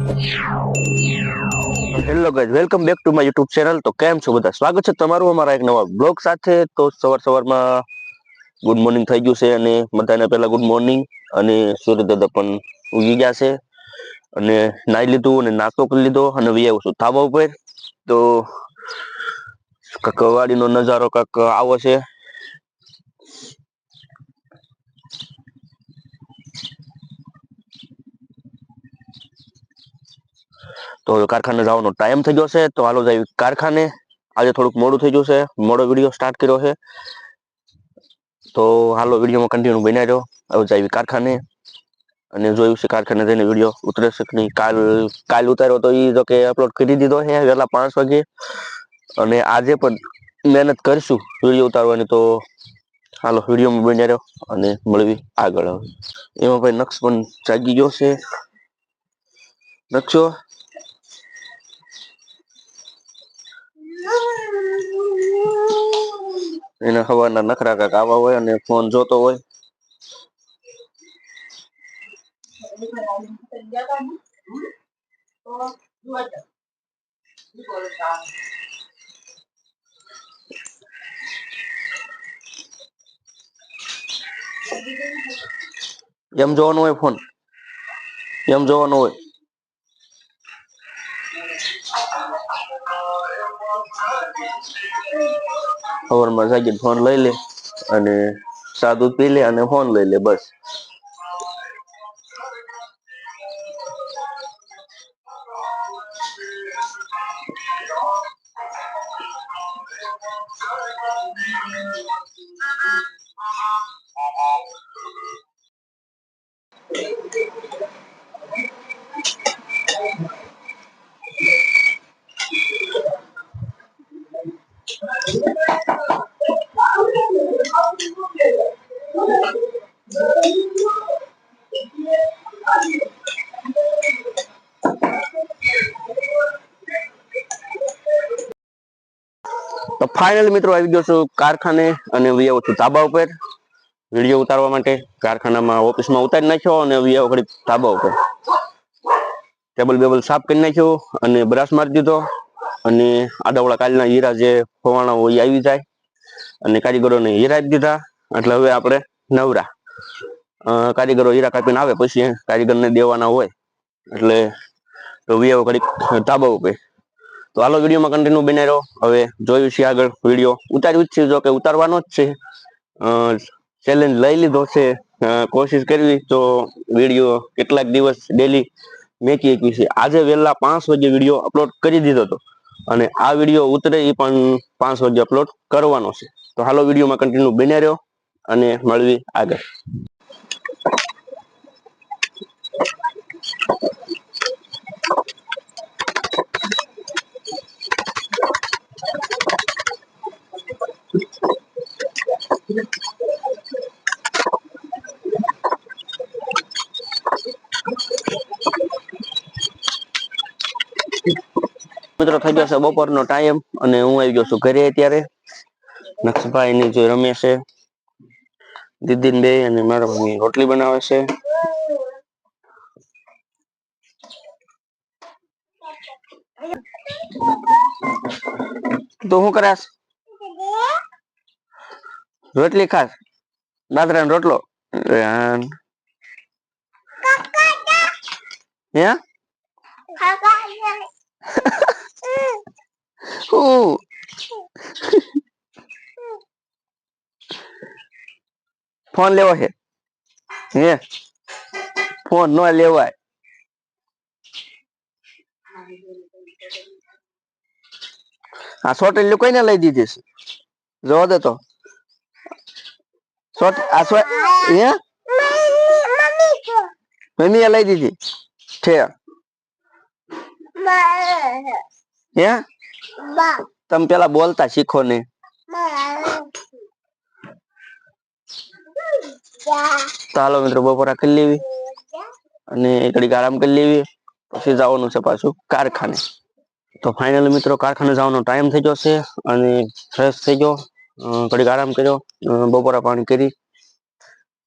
Hello guys, welcome back to my YouTube channel. તો કેમ છો બધા? સ્વાગત છે તમારું અમારા એક નવા બ્લોગ સાથે। તો સવારમાં ગુડ મોર્નિંગ થઈ ગયું છે અને બધાને પહેલા ગુડ મોર્નિંગ। અને સૂર્ય દાદા પણ ઉગી ગયા છે અને નાઈ લીધું અને નાસ્તો કરી લીધો અને વી આવ્યો છું ધાબા ઉપર। તો વાડીનો નજારો કાંક આવો છે। તો કારખાને જવાનો ટાઈમ થઈ ગયો છે, તો હાલો જાય કારખાને। આજે થોડુંક મોડું થઈ ગયું છે, મોડો વિડીયો સ્ટાર્ટ કર્યો છે, તો હાલો વિડીયોમાં કન્ટિન્યુ બન્યા રહ્યો। હવે જાય કારખાને અને જોયું છે કારખાને જઈને વિડીયો ઉતરે છે કે નહીં। કાલ ઉતાર્યો તો એ જો કે અપલોડ કરી દીધો છે વહેલા 5 વાગે, અને આજે પણ મહેનત કરીશું વિડીયો ઉતારવાની। તો હાલો વિડીયોમાં બન્યા રહ્યો અને મળવી આગળ। એમાં ભાઈ નક્ષ પણ જાગી ગયો છે। નક્ષો એને સવારના નખરા કાંક આવા હોય અને ફોન જોતો હોય। એમ જોવાનું હોય ફોન, એમ જોવાનું હોય। સવારમાં જાગીને ફોન લઈ લે અને ચા દૂધ પી લે અને ફોન લઈ લે, બસ। તો ફાઇનલ મિત્રો આવી ગયો છું કારખાને અને વી આવ્યો છું ધાબા ઉપર વિડીયો ઉતારવા માટે। કારખાનામાં ઓફિસમાં ઉતારી નાખ્યો અને વી આવ્યો ઘડી ધાબા ઉપર। ટેબલ બેબલ સાફ કરી નાખ્યો અને બ્રશ મારી દીધો અને આડાવડા કાલના હીરા જે ખોવાણા હોય એ આવી જાય અને કારીગરોને હીરા જ દીધા। એટલે હવે આપણે નવરા। કારીગરો હીરા કાપીને આવે પછી કારીગરને દેવાના હોય, એટલે તો વી આવ્યો ઘડી ધાબા ઉપર। તો હાલો વિડીયોમાં કન્ટિન્યુ બન્યા રહ્યો। હવે જોયું છે આગળ વિડીયો ઉતાર્યું જ છે, જો કે ઉતારવાનો જ છે। ચેલેન્જ લઈ લીધો છે, કોશિશ કરવી તો વિડીયો કેટલાક દિવસ ડેલી મેકી આપી છે। આજે વહેલા 5 વાગે વિડીયો અપલોડ કરી દીધો હતો અને આ વિડીયો ઉતરે એ પણ 5 વાગે અપલોડ કરવાનો છે। તો હાલો વિડીયોમાં કન્ટિન્યુ બન્યા રહ્યો અને મળવી આગળ। મિત્રો થઈ ગયો છે બપોરનો ટાઈમ અને હું આવી ગયો છું ઘરે। અત્યારે નક્ષભાઈ ની જે રમે છે દીદી બે, અને મારા મમ્મી રોટલી બનાવે છે। તો હું કરાશ? રોટલી ખાસ? બાજરાનો રોટલો? હે ફોન લેવો છે? હે ફોન ન લેવાય। આ સોટેલું કોઈને લઈ દીધી છે? જોવા દે તો મમ્મી એ લઈ દીધી છે। હે તમે પેલા બોલતા શીખો ને। તો હાલો મિત્રો બપોરા કરી લેવી અને ઘડીક આરામ કરી લેવી, પછી જવાનું છે પાછું કારખાને। તો ફાઇનલી મિત્રો કારખાને જવાનો ટાઈમ થઈ ગયો છે અને ફ્રેશ થઈ ગયો, ઘડીક આરામ કર્યો, બપોરા પાણી કરી,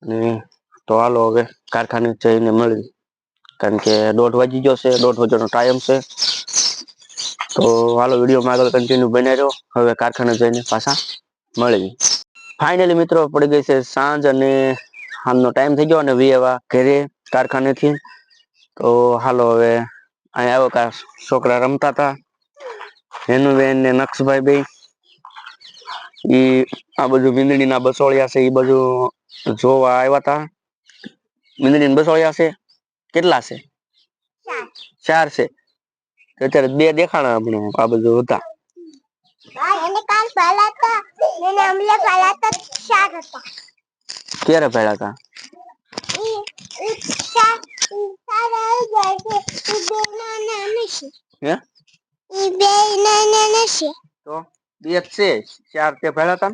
અને તો હાલો હવે કારખાને જઈને મળવી। કારણ કે 1:30 વાગી ગયો છે, 1:30 વાગ્યાનો ટાઈમ છે. તો હાલો વિડીયોમાં આગળ કન્ટિન્યુ બને રહ્યો. હવે કારખાને જઈને પાછા મળી. ફાઇનલી મિત્રો પડી ગઈ છે સાંજ અને સાંજનો ટાઈમ થઈ ગયો અને વી ઘરે કારખાનેથી. તો હાલો હવે અહીં આવ્યો કા છોકરા રમતા હતા. હેનુબેન ને નક્ષભાઈ બે આ બધું મીંદડીના બસોળિયા છે એ બધું જોવા આવ્યા હતા. મીંદડીના બસોળિયા છે કેટલા છે? 4 છે. અત્યારે 2 દેખાણા હમણાં આ બધું હતા. ક્યારે ભેળા હતા? તો 2 છે 4 તે ભેળા હતા.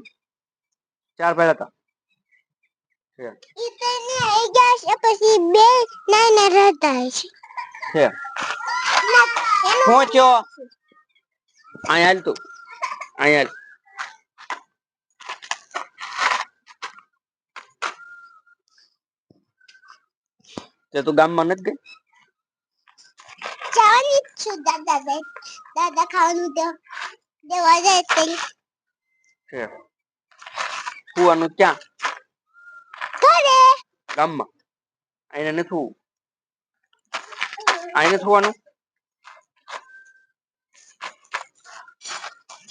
4 ભેળા હતા. પહોંચ્યો અહીં હાલ તું અહીં હાલ. તે તું ગામમાં નથી ગઈ? જવાની છું દાદા ખાવાનું દેવા જાય છે. કુવાનું ક્યાં? ઘરે ગામમાં. અહીંયા નથી આઈને થવાનું.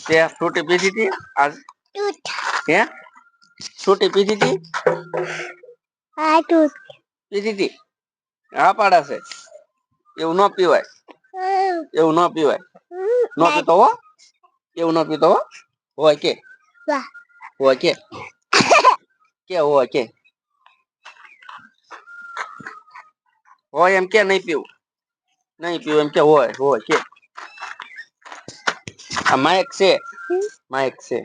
તે ફ્રૂટી પીધી હતી આજ? હે ફ્રૂટી પીધી હતી? હા દૂધ પીધી હતી. હા પાડા છે એવું ન પીવાય. એવું ન પીવાય. ન પીતો હો. એવું ન પીતો હો. હોય કે હોય કે હોય કે હોય એમ કે નહીં પીવું. નહીં પીવું એમ કે હોય કે. આ માઇક છે. માઇક છે.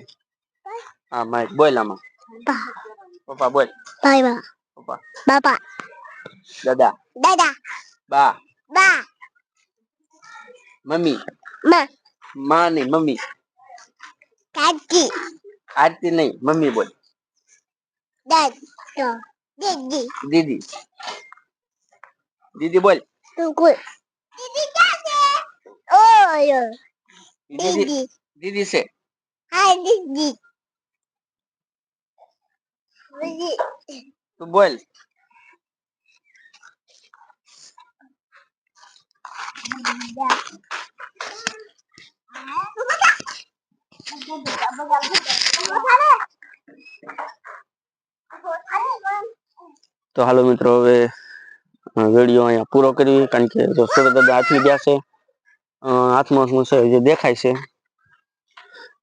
હા માઇક બોલ આમાં. પપ્પા બોલ. પપ્પા બાપા દાદા દાદા બા બા મમ્મી માં માં નહીં મમ્મી. કાકી આરતી નહીં મમ્મી બોલ. દાદા દીદી દીદી દીદી બોલ. કુકુ દીદી ક્યાં છે? ઓય દીદી દીદી છે. હા દીદી તું બોલ. તો હાલો મિત્રો હવે વિડીયો અહીંયા પૂરો કરી કારણ કે જો સુરત દાદા હાથી ગયા છે. હાથમાં છે જે દેખાય છે.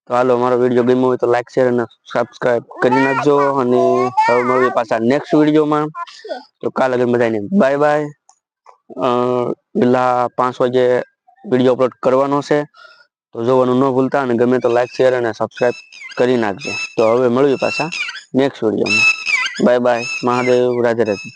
તો હાલો મારો વિડીયો ગમ્યો હોય તો લાઈક શેર અને સબસ્ક્રાઇબ કરી નાખજો અને હવે મળીએ પાછા નેક્સ્ટ વિડીયોમાં. તો કાલે લગન બધાને બાય બાય. પેલા 5 વાગે વિડીયો અપલોડ કરવાનો છે તો જોવાનું ન ભૂલતા અને ગમે તો લાઈક શેર અને સબસ્ક્રાઇબ કરી નાખજો. તો હવે મળીએ પાછા નેક્સ્ટ વિડીયોમાં. Bye bye. મહાદેવ. રાધે રાધે.